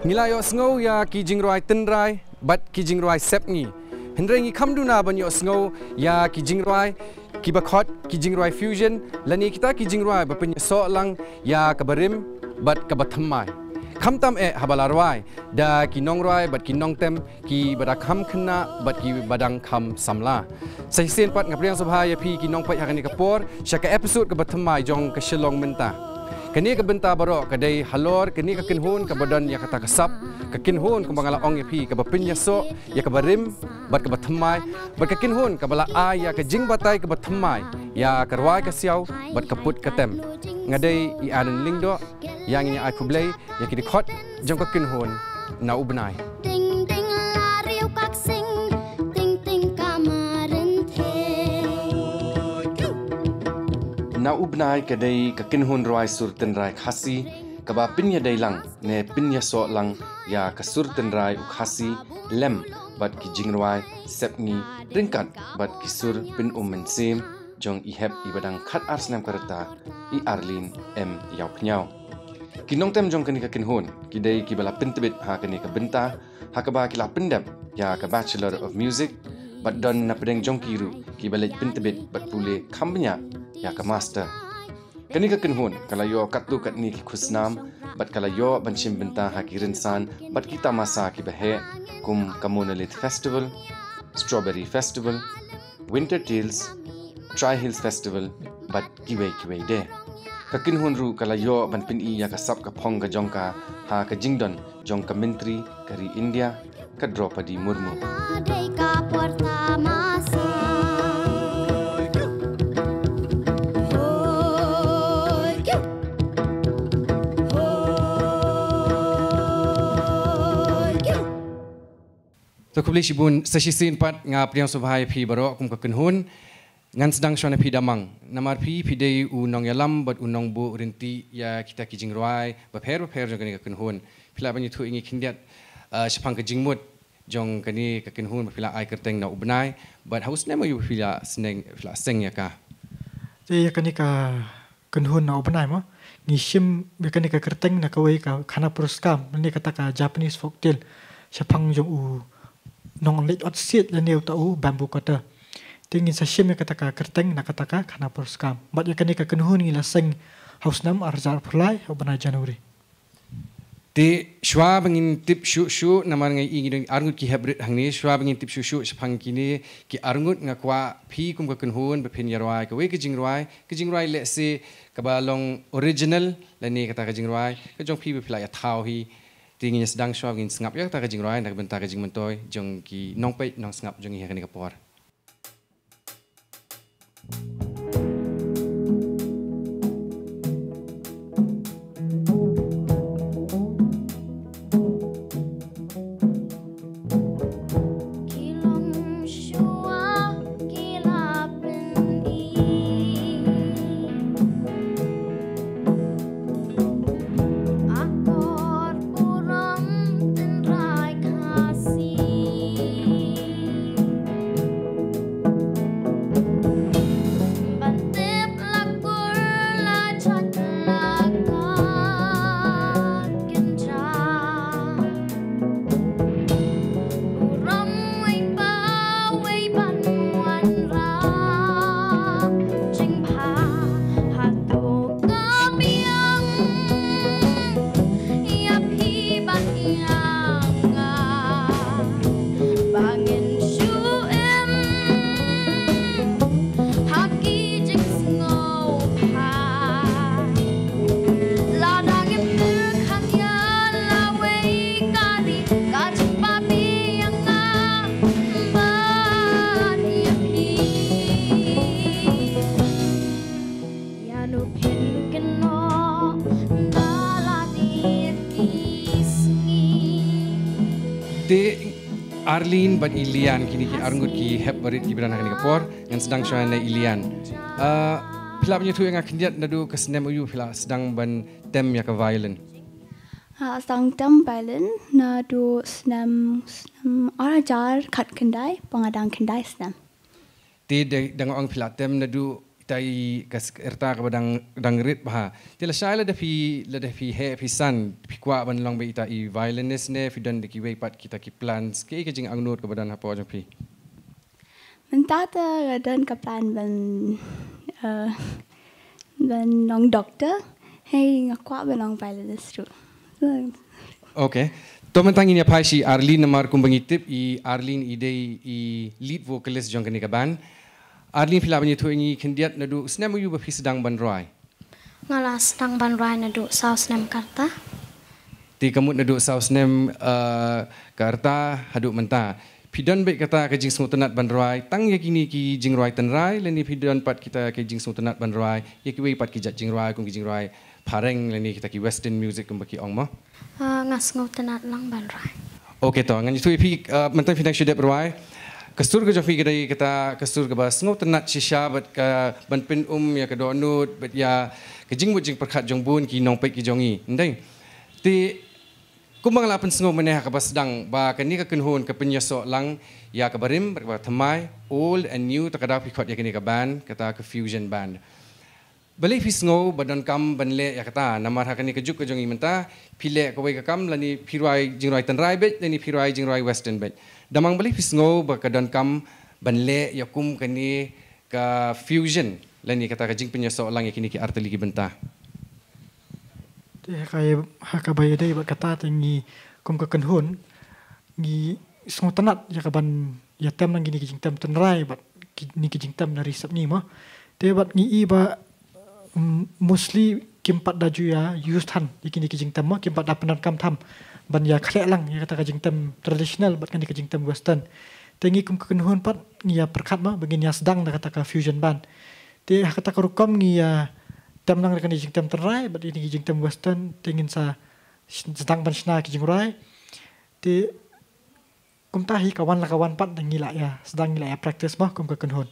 Ngila yo sngo ya ki jingroi tenrai bat ki jingroi sepngi. Hendrengi kamduna ban yo sngo ya ki jingroi ki bakot ki jingroi fusion lani kita ki jingroi bapenya so lang ya kabarim bat kabathamai. Kamtam habalarwai da ki nongroi bat ki nongtem ki badakam kena bat ki badang kam samla. Sahisen pat ngapriang subhaya pi ki nongpai hakani kapor syaka episode kabathamai jong ka shilong menta. Kini ke benta barok kadai halor kini ke kinhun ke badan ya kata kesap ke kinhun ke bangala ong ya pi ke bapinya so ya ke barim bat ke batemai bat ke kinhun ke bala ai ya ke jing batai ke batemai ya ke ruai ke siau bat ke put ke tem ngadai I anen lingdo yang ini ai kublai ya ke dikot jong ke kinhun na ubnai na ubnai kadai ka kinhun ruai surten rai khasi ka ba pinya dailang ne pinya so lang ya ka surten rai khasi lem bat ki jingruai sepni ringkat bat ki sur pin sim jong I heb I badang khat arsnam karta I Arlin M yaw pnyau kinong tem jong kani ka kinhun ki dai ki bala pintebit ha kani ka benta ha ka ba ki la pindap ya ka Bachelor of Music bat don na pedeng jong kiru ki balik pintebit bat pule kambnya ya ke master. Kani ka kinhun kala yo katu kat ni ki khusnam bat kala yo banchim benta ha ki rinsan bat kita masa ki bahe kum Commonwealth Festival, Strawberry Festival, Winter Tales, Tri Hills Festival bat kiwei de. Ka kinhun ru kala yo ban pin I ya ka sap ka phong ka jongka ha ka jingdon jong ka menteri kari India ka Draupadi Murmu. So kubli sibun sesisin pat ngapriang subhai pi barok kum ka kinhun ngan sedang shona pi damang namar pi dei u nong yalam bat u nong bu rinti ya kita ki jingruai ba pher jong kani ka kinhun pila banyi thu ingi kindiat sepang ka jingmut jong kani ka kinhun pila ai kerteng na ubnai bat haus nema yu pila sneng pila seng ya ka je kani ka kinhun na ubnai mo ngishim be kani ka kerteng na kawai ka khana puruskam ni kata ka Japanese folktale sepang jong u nong lit ot sit la neu tau bambu kota tingin sa shim kata ka kerteng na kata ka khana puruskam bat yakani ka kinhun ngila seng hausnam arjar phulai obana Januari te shwa bangin tip shu namar ngai ingi arngut ki hybrid hangni shwa bangin tip shu sepang kini ki arngut ngakwa phi kum ka kinhun be phin yarwai ka we ki jingrai le se ka balong original la ni kata ka jingrai ka jong phi be phila ya thau hi tingin sedang shwa ngin sngap ya ta ka jingrai nak benta ka jingmentoy jong ki nong pe nong sngap jong hi ka ni ka por Arlin bat Ilian kini ki arngut ki heb barit ki berana kani kapor yang sedang shana Ilian pila punya tu yang akindiat nadu kesnem uyu pila sedang ban tem ya ka violin sedang tem violin nadu senam arajar kat kendai pengadang kendai senam ti dengan orang pila tem nadu kita kas erta ka dang rit bah tila shay la da fi he fi san fi kwa ban long be ita I violinist ne fi dan de ki we pat kita ki plans ke jing ang not ka badan hapo jang pi Mentata dan kaplan ban nong doktor hey ngakwa ban nong violinist tu. Okay. Toman tangin ya pai si Arlene namar kumbangitip I Arlene ide I lead vocalist jong kani ka ban. Arlene pila banyi tu ini kendiat nadu senam yu ba fi sedang ban roi. Ngala sedang ban roi nadu saus nem karta. Ti kamu nadu saus nem karta haduk menta. Pidan baik kata ke jing semut tenat ban roi tang ya kini ki jing roi ten rai leni pidan pat kita ke jing semut tenat ban roi ya ki we pat ki jat jing roi kum ki jing roi pareng leni kita ki western music kum baki ong mo. Ngas ngau tenat lang ban roi. Okay to ngan itu pi mentai fi nak shedep roi. Kestur ke jofi kedai kata kestur ke bas ngau tenat shisha bat ka ban pin ya ke donut bat ya ke jing but jing perkat jong bun ki nong pek ki jongi. Ndai. Ti kumbang lapan sengau meneh ka basdang ba kani ka kenhon ka penyaso lang ya ka barim ba thamai old and new takada pi khot ya kani ka band kata ka fusion band. Balik fi sengau badan kam banle ya kata namar ha kani ka juk ka jongi menta pile ka wei ka kam lani pirai jingrai tanrai bet lani pirai jingrai western bet. Damang balik fi sengau ba ka dan kam banle ya kum kani ka fusion lani kata ka jing penyaso lang ya kini ki arteli ki benta. Kaya hakabai dai berkata tinggi kum kekenhun ngi semua tenat ya kaban ya tem nang gini kijing tem tenrai bat ni kijing tem dari sab ni mah te bat ngi ba mostly kimpat daju ya use han ikini kijing tem mah kimpat dapenan kam tham ban ya khlek lang ya kata kijing tem tradisional bat kan kijing tem western tengi kum kekenhun pat ngi ya perkat mah begini ya sedang kata ka fusion band te kata ka rukom ngi ya tem nang rekan kijing tem terai bat ini kijing tem western tingin sa sedang ban sna kijing rai ti kum tahi kawan la kawan pat ngila ya sedang ngila ya practice mah kum ka kenhon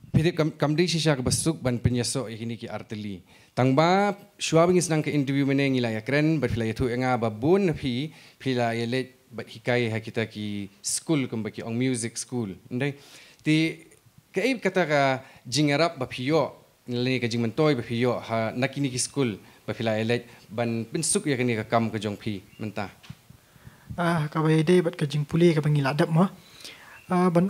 Pidip kam di shisha ka basuk ban penyaso ikini ki arteli tangba shua bingis nang ka interview mene ngila ya kren bat pila ya tu nga babun phi pila ya let bat hikai ha kita ki school kum baki ong music school ndai ti kaib kata ka jingarap ba phiyo nilai ka jing mentoy ba phiyo ha nakini ki school ba phila elej ban pensuk ya kani ka kam ka jong phi menta ka bai dei bat ka jing puli ka bangila dap mah ban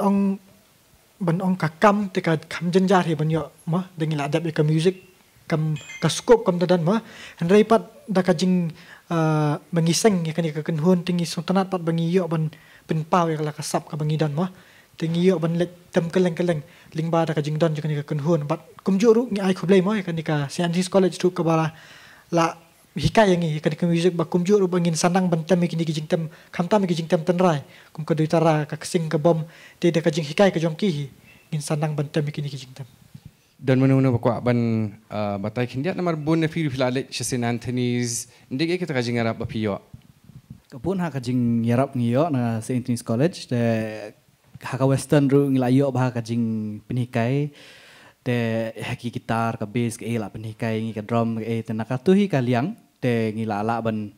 ong ka kam te ka kam jenjar he ban yo mah dengila dap ka music kam ka scope kam dadan mah rai pat da ka jing mengiseng ya kani ka kenhun tinggi sultanat pat bangi yo ban penpau ya ka sap ka bangi dan mah tinggi yo ban let tem keleng lingba da ka jing don jikani ka kenhun bat kumjuru ngi ai khoblai mo kani ka St. Andrews College tu ka bala la hikai ngi kani ka music ba kumjuru bangin sanang ban tem kini kijing tem khamta mi kijing tem tenrai kum ka duitara ka kesing ka bom te da ka jing hikai ka jong ki ngin sanang ban tem kini kijing tem dan mana bakwa ban batai kindiat namar bun na firu filale St. Anthony's ndege kita ka jing arab ba piyo kapun ha ka jing yarap ngiyo na St. Andrews College de haka western ru ngilayo bah ka jing penikai de haki gitar ka bass ka ela penikai ngi ka drum ka tenaka tu hi ka liang de ngila ala ban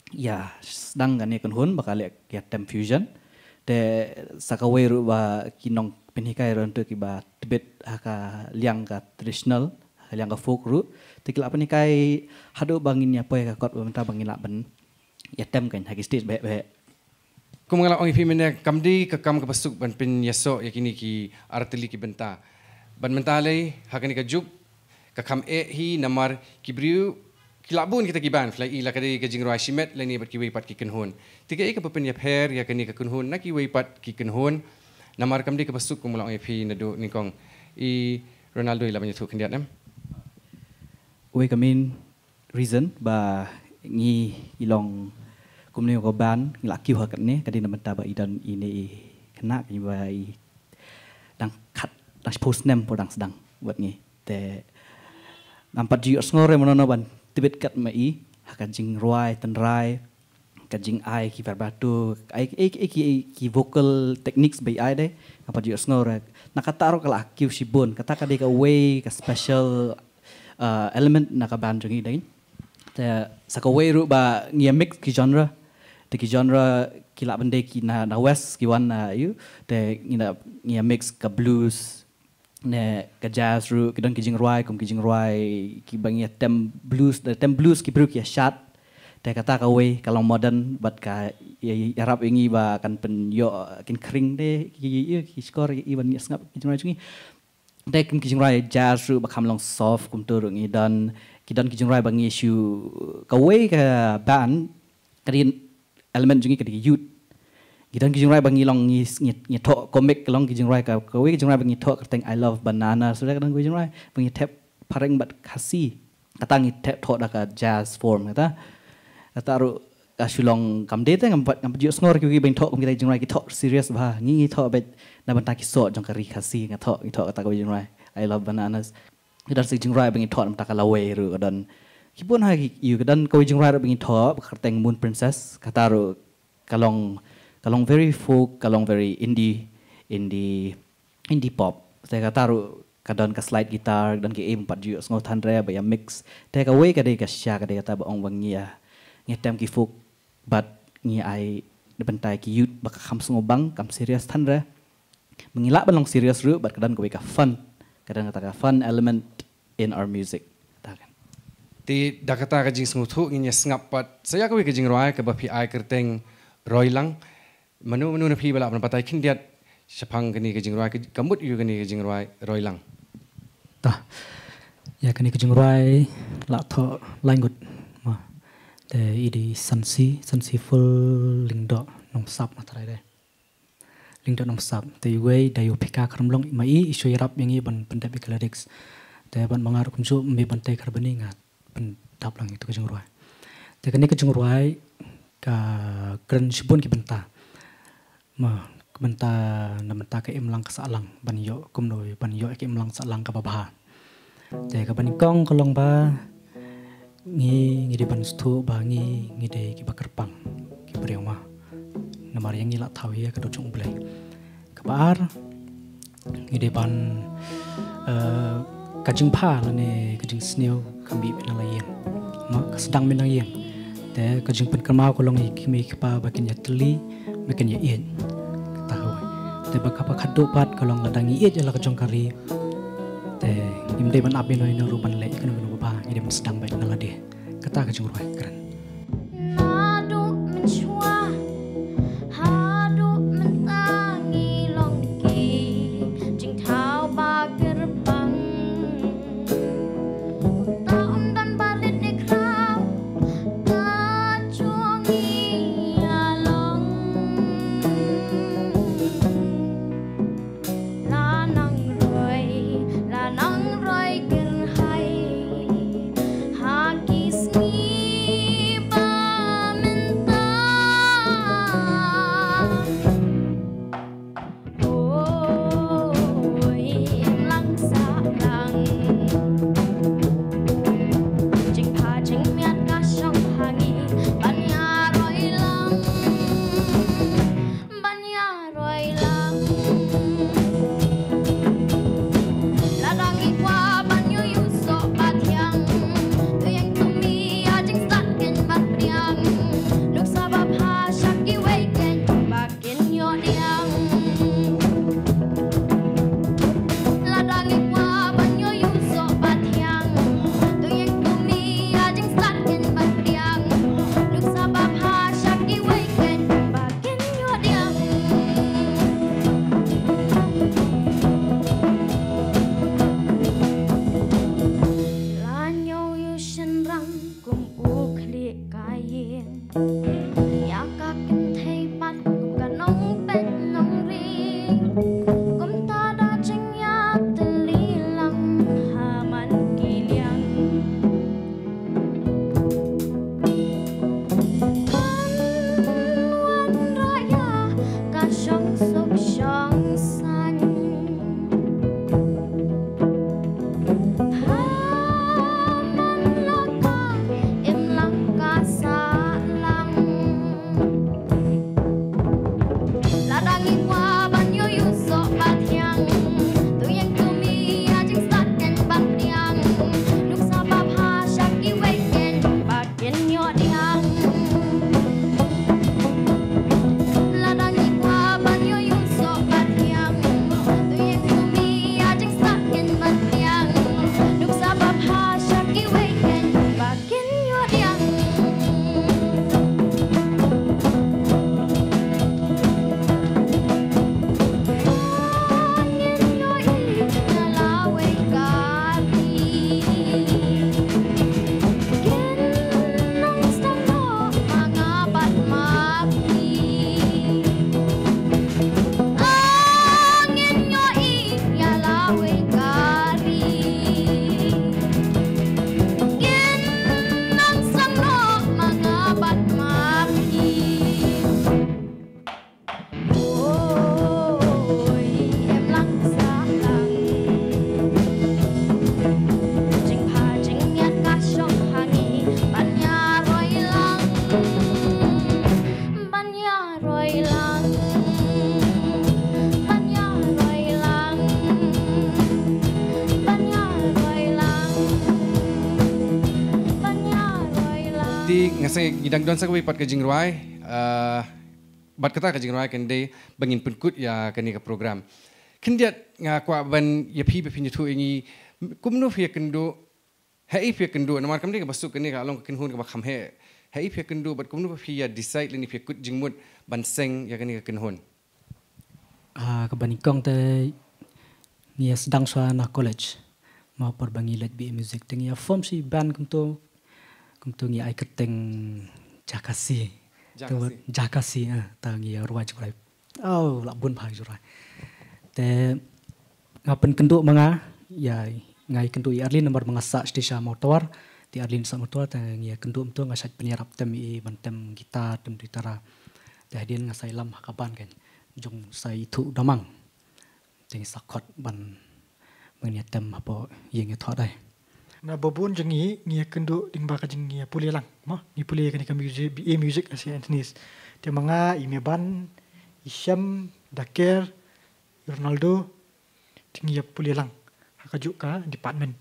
ya sedang kan kan hun bakal ya tem fusion de sakawe ru ba kinong penikai ru untuk ba tibet haka liang ka traditional liang ka folk ru tikila penikai hadu bangin ya poe ka kot banta bangila ban ya tem kan haki stage be Kumangala ong ifimene kamdi ka kam ka pasuk ban pin yaso yakini ki arteli ki benta. Ban mentale hakani ka juk ka kam hi namar kibriu kilabun kita kiban fly ila kadi ka jingroi shimet leni bat ki wei pat ki kenhon. Tiga ka papin ya pher yakani ka kenhon na ki wei pat ki kenhon namar kamdi ka pasuk kumangala ong ifi nadu nikong I Ronaldo ila banyak tu kendiat nam. Wei kamin reason ba ngi ilong kumni ko ban ngila kiu hakat ni kadi na menta ba idan ini kena ni ba dang khat dang post nem po dang sedang buat ni te nampat ji osngore monono ban tibet kat mai hakan jing roi tenrai kajing ai ki batu ai ki vocal techniques by ai de nampat ji osngore nakataro kala kiu sibon kata kadi ka way ka special element nakaban jungi dai te sakaway ru ba ngia mix ki genre the genre kila bende ki na west ki wan na you the ngia mix ka blues ne ka jazz ru ki don ki jing roi ki bangi tem blues ki bru ki shat te kata ka we kalau modern bat ka Arab ingi ba kan pen yo kin kring de ki skor i ban ngap ki jing roi chungi te ki jing roi jazz ru ba kham long soft kum tu ngi dan ki jing roi bangi shu ka we ka ban kadin element jungi kadi youth gidan kijing rai bangi long ngi tho comic long kijing rai ka we kijing rai bangi tho kateng I love banana so kadang kijing rai bangi tap pareng bat khasi katang ngi tap tho da ka jazz form kata ru asulong kamde te ngam ju snor ki beng tho kita kijing rai ki tho serious ba ngi tho bet na banta ki so jong kari khasi ngi tho kata kijing rai I love bananas gidan kijing rai bangi tho mta ka lawe ru dan kipun ha yu kadan kijing rai bangi tho kateng moon princess kata ru kalong very folk, kalong very indie pop. Saya kata kadon ka slide gitar dan ki aim 4 juga ngau thandre ba ya mix. Te ka we ka de ka sha ka de kata ba ong wangi ya. Ngetem ki folk but ngi ai de bentai ki youth ba ka kham sngo bang kam serious thandre. Mengilak balong serious ru but kadon ka we ka fun. Kadon kata ka fun element in our music. Ti dakata ka jing sngo thu ngi ngap pat. Saya ka we ka jing roi ka ba pi ai kerteng roi lang. Manu na phi bala patai khin diat shapang kani ke jingroi kamut yu kani ke jingroi roilang ta ya kani ke jingroi la tho langut ma te idi sansi full lingdo nong sap ma tarai de lingdo nong sap te we da yu phika khamlong mai isu yarap yangi ban pandai lyrics te ban mangar kumju me ban tai kharbani nga ban tap lang itu ke jingroi te kani ke jingroi ka kren sibun ki benta ma benta ke imlang ka salang ban yo kumnoi ban yo ke imlang salang ka babha te ka ban kong kolong ba ngi di ban stu ba ngi de ki bakarpang ki breuma namar yang ila thawi ka do chung blai ka bar ngi de ban ka jing pha la ne ka jing sneu kambi na la yen ma ka sedang min yen te ka jing pen kamau kolong ki me ki pa ba kin ya tli mekan ya ien tahu te bakapa khaddo pat kalong ladangi ie jala kajong kari te imde ban abe noi no ruban le kan no ba ide man sedang baik nalade kata kajong ruai keren Haki sni ngasih gidang don sakwe pat ke jingruai bat kata ke jingruai kan dei bangin penkut ya kan ni ke program kendiat ngakwa ban ya pi bepin tu ini kumno fia kendo hai fia kendo namar kam ni ke basuk kan ni ka long ke kinhun ke bakam he hai fia kendo bat kumno fia decide lini fia kut jingmut ban seng ya kan ni ke kinhun kebanikong te nia sedang suara college mau perbangi let bi music tengia form si band kumto ngia ai keteng jakasi tangi ruai jurai lak bun phai jurai te ngapen kenduk manga ya ngai kenduk Arlin nomor mangasa stisha motor di Arlin sa motor tangi kenduk tu ngasat penyerap tem i bantem gitar tem ditara dahdian ngasai lam hakaban kan jong sai thu damang tengi sakot ban mengnia tem apa yang thot dai na babun jengi ngia kendo ding ba ka jengi puli lang mo ni puli kan ka music BA music asi Antonis te manga imeban Isham Daker Ronaldo tingi puli lang ka ka department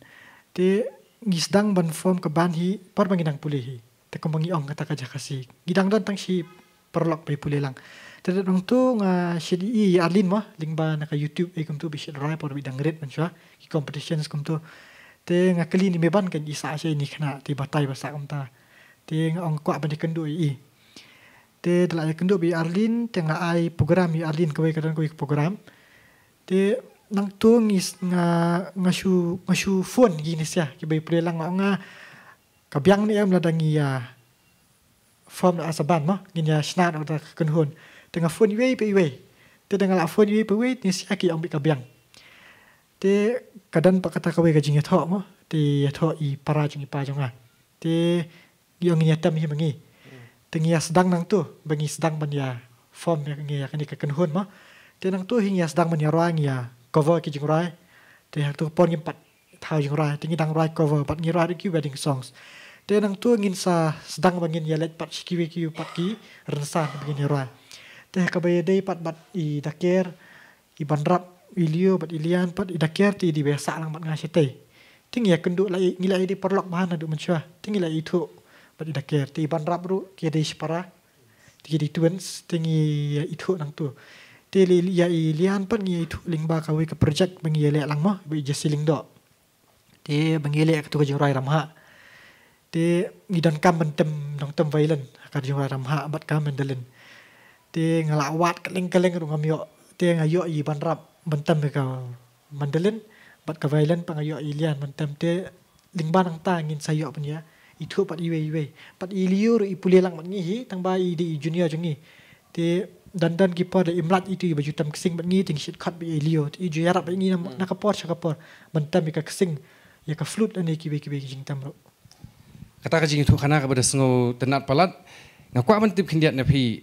te ngisdang ban form ke ban hi par bangidang puli hi te kombangi ong kata ka jakasi gidang don tang si perlok pe puli lang te dong tu nga CDE Arlin mo ling ba na ka YouTube kum tu bisit rai por bidang red man swa ki competitions kum tu te nga kali ni meban kan isa ase ni khna ti batai basa kamta te nga ong kwa ban kendu i te dala kendu bi Arlin te nga ai program i Arlin kawai kadan ko program te nang tu ngis nga shu phone gini sia ki bai pre lang nga kabyang ni am ladangi ya form asaban mo gini ya snat ota kenhun te nga phone wei pe wei te nga la phone wei pe wei ni sia ki ong bi kabyang te kadan pa kata kawai ka jingya tho mo te tho i para jing pa jonga te yong nya tam hi mangi te ngia sedang nang tu bangi sedang ban ya form ya ngia kan ka kenhun mo te nang tu hi ngia sedang ban ya roang ya cover ki jing rai te hak tu pon ngim pat thau jing rai te ngi dang rai cover pat ngi rai ki wedding songs te nang tu ngin sa sedang bangin ya let pat skiwi ki pat ki rensan bangin rai te ka bay dei pat bat i daker i banrap Ilio bat ilian pat idaker ti di besa lang mat ngasite tingi ya kenduk lai ngilai di perlok bahan adu mencua tingi lai itu bat idaker ti ban rap ru ki di separa ti di twins tingi ya itu nang tu ti li ya ilian pat ngi itu lingba kawi ke project bangile lang mo bi jesiling do ti bangile ke tu jingrai ramha ti ngidan kam bentem nang tem violent ka jingrai ramha bat kam mendelen ti ngalawat keleng-keleng ru ngamyo ti ngayo i ban rap bentam ka mandelen bat ka violent pangayo ilian bentam te lingban ang ta ngin sayo punya itu pat iwe pat iliur ipuli lang mangi hi tang bai di junior jengi te dandan ki par imlat itu baju tam kesing bat ngi ting shit cut bi ilio ti ju yarap ngi na ka por bentam ka kesing ya ka flute ane ki be jing tam ro kata ka jing tu khana ka bada sngo tenat palat ngakwa ban tip khindiat na phi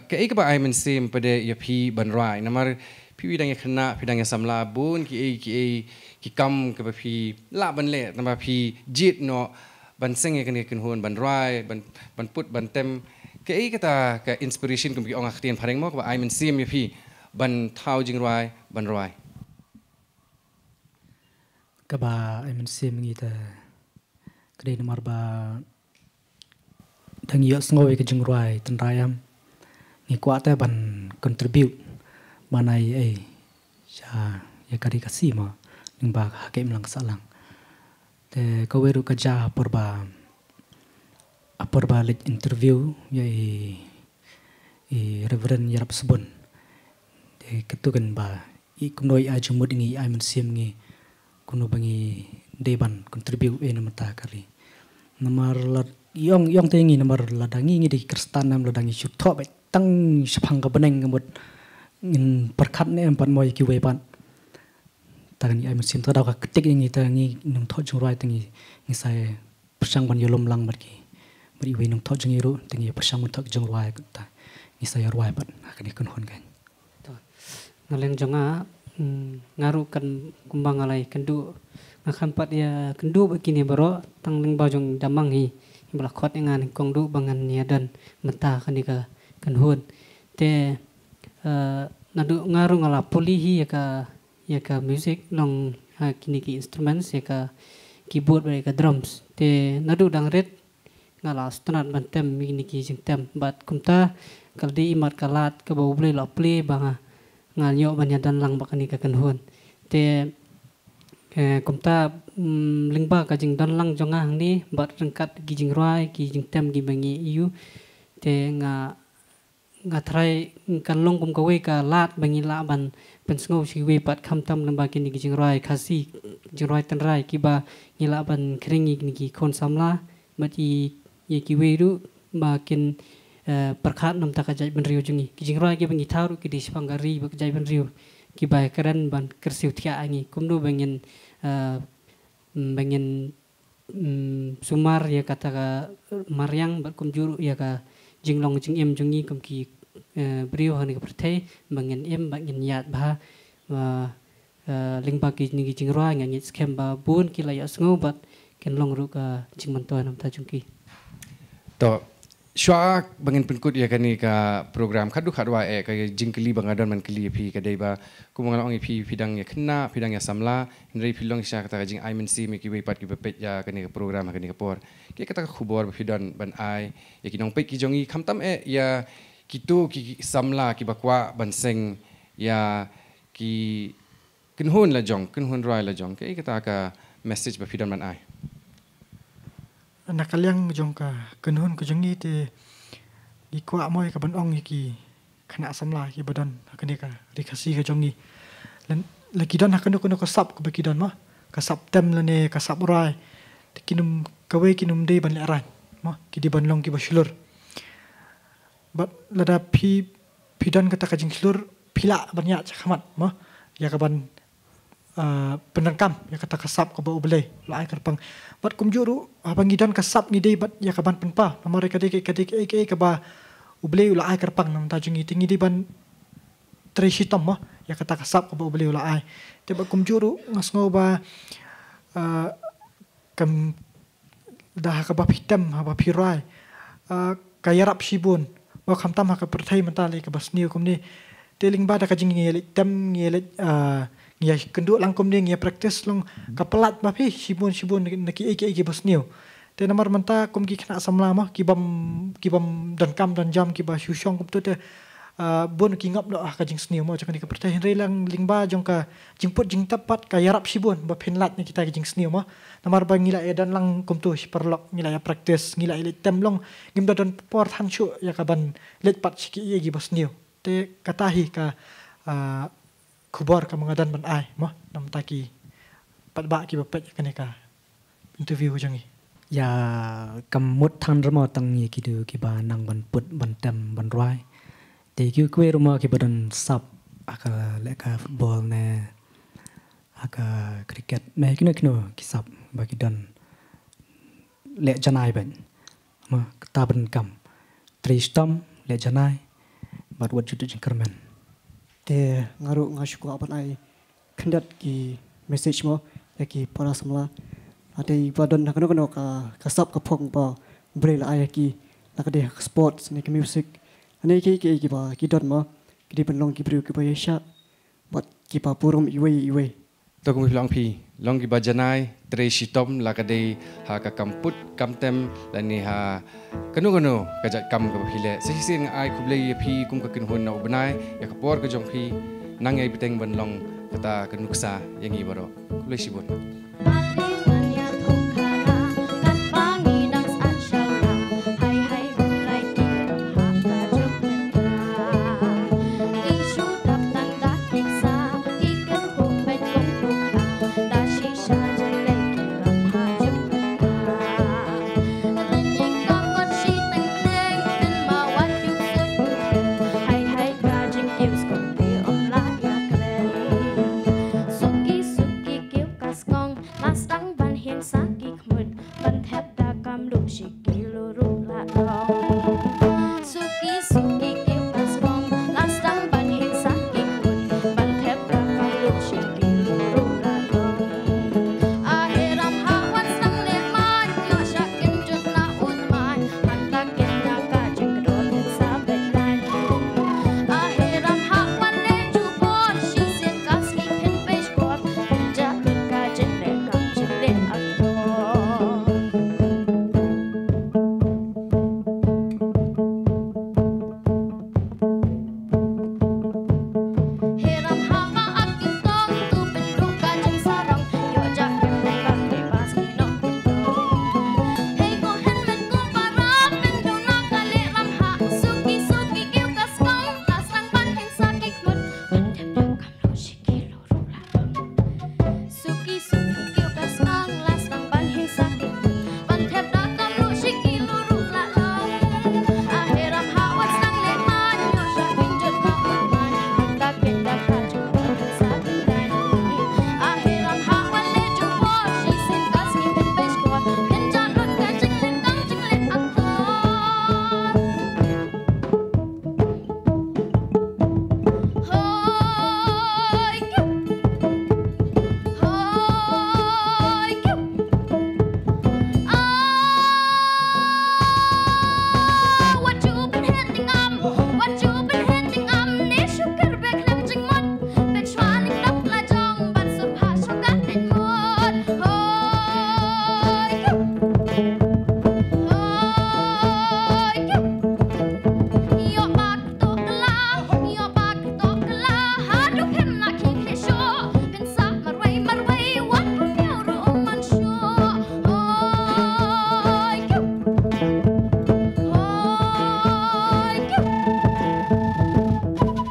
ke ek ba ai men sim pade ya phi ban rai namar pi dang khna pi dang samla bun ki kam ke pi la ban le namba pi jit no ban seng ke ni kin hon ban rai ban put ban tem ke kata ka inspiration kum pi ong akhtian phareng mo ba ai men sim ya pi ban thau jing rai ban rai ka ba ai men sim ngi ta kre nomor ba thang yo sngowe ke jing rai tan rayam ni kwa ta ban contribute manai ya kari kasih ma nimba hakim lang salang te kaweru kaja porba let interview ya reverend yarap sebon te ketukan ba i kunoi a jumud ngi ai mensim ngi kuno bangi deban contribute namata kari namar lat yong te ngi namar ladangi ngi di kristan nam ladangi syutho ba tang sepang ka beneng ngamut ngin perkat ne empat moy ki wepan tang ni ai mesim tadaw ka ketik ngi ta ngi nung tho jung rai tangi ngi sai persang ban yolom lang mat ki bari we nung tho jung iru tangi persang mun thok jung rai ta ngi sai rai pat akani kun hon kan to ngaleng jonga ngaru kan kumbang alai kendu ngakan pat ya kendu begini baro tang ling bajong damang hi blakot ngan kongdu bangan ya dan menta kan ka kan hon te nadu ngaru ngala polihi ya ka music long kini ki instruments ya ka keyboard ba ka drums te nadu dang red ngala stunat ban tem mi ni ki jing tem bat kumta kaldi imat kalat ka bau ble lo ple banga ngalyo ban dan lang bakani ka kan hon te kumta lingba ka jing dan lang jonga hang ni bat rengkat ki jing rai ki jing tem gi bangi yu te nga trai kan long kum ka we ka lat bangi la ban pen sngo si we pat kham tam lamba ki ni ki jing rai khasi jing rai tan rai ki ba ngila ban kringi ni ki khon samla mat ye ki we ru ba kin perkhat nam ta ka jai ban riu jungi ki jing rai ki bangi tharu ki dis pangari ba jai ban riu ki ba karen ban kersiu thia angi kumdu bangin sumar ya kata ka maryang bat kumjuru ya ka jinglong jing em jungi kum ki brio hani ka perthai bangin em bangin yat ba lingba ki ni jing rai ngi skem ba bun ki la ya sngo bat ken long ru ka jing man to nam ta jungki to shwa bangin penkut ya kani ka program khadu khadwa ka jingkli bangadon man kli phi ka dei ba kumang ong phi phidang ya khna phidang ya samla nrei philong sha kata jing ai men si mi ki we pat ki pet ya kani ka program kani ka por ki kata khubor phidon ban ai ya ki nong pe ki jongi khamtam ya kitu ki samla ki bakwa ban seng ya ki kinhun la jong kinhun rai la jong ke kata ka message ba phidon ban ai nakaliang jong ka kenhun ko jongi te di kwa moy ka ban ong ki khana samla ki badan hakani ka rikasi ka jongi lan lagi dan hakano kono ko sap ko baki dan ma ka sap tem lane ka sap rai kinum kawe kinum de ban laran ma ki di ban long ki basulur bat lada pidan kata ka jing slur pila banyak khamat ma ya ka ban penangkam ya kata kasap ka bau belai lai karpang bat kumjuru abang gidan kasap ngidei bat ya kaban penpa namare kadek ka ba ubelai lai karpang nam tajung ngi di ban treshitom ma ya kata kasap ka bau belai lai te bat kumjuru ngasngo ba kam dah ka ba pitam ba pirai kayarap shibun ba khamtam ka perthai mentali ka basniu kumni teling ba da ka jing ngi tem ngi ya kenduk langkum dia ngia praktis long kapelat bapi sibun neki eki basniu te namar menta kum ki kena samla mah kibam dan kam dan jam ki ba syusyong kum tu te bon ki ngap do ka jing sniu mo cakani ka pertai rei lang lingba jong ka jingput jing tapat ka yarap sibun ba penlat ni kita jing sniu mah namar ba ngila dan lang kum tu perlok ngila ya praktis ngila ile temlong ngim dan por than chu ya ka ban let pat ki eki basniu te katahi ka kubar ka mga dan ban ai mo nam taki patba ki bapet ka neka interview jangi ya kamut than ramo tang ye ki du ki ba nang ban put ban tem ban rai te ki kwe ramo ki badan sap aka leka football ne aka cricket me kino ki sap ba ki dan le janai ban ma ta ban kam tristam le janai bat wat jutu jingkermen te ngaru ngasuku apan ai kendat ki message mo ki para samla ate badan nakano ka kasap ka phong pa brela ai ki nakade sports ni ki music ane ki ba ki don mo ki di penlong ki bru ki ba yesha bat ki pa purum iwe to kumi long pi long ki bajanai treshitom lakade ha ka kamput kamtem lani ha kanu kajat kam ka phile sing ai khuble ye phi kum ka kin hon na banai ya ka por ka jong phi nang ai biteng ban long kata kanuksa yangi baro khuble sibon Suki kiu kas kong mas tang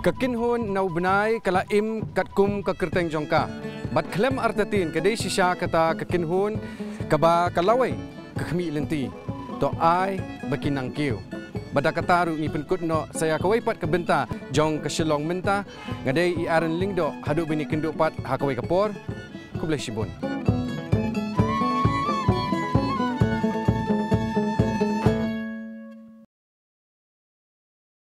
Kekinhun nau benai kala im kat kum ke kerteng jongka. Bat klem artatin kedai sisa kata kekinhun kaba kalawai ke kemi lenti. To ai bakinang kiu. Bada kataru ni penkut no saya kawai pat ke benta jong ke selong menta ngadai i aren lingdo haduk bini kenduk pat hakawai kapor. Ku boleh sibun.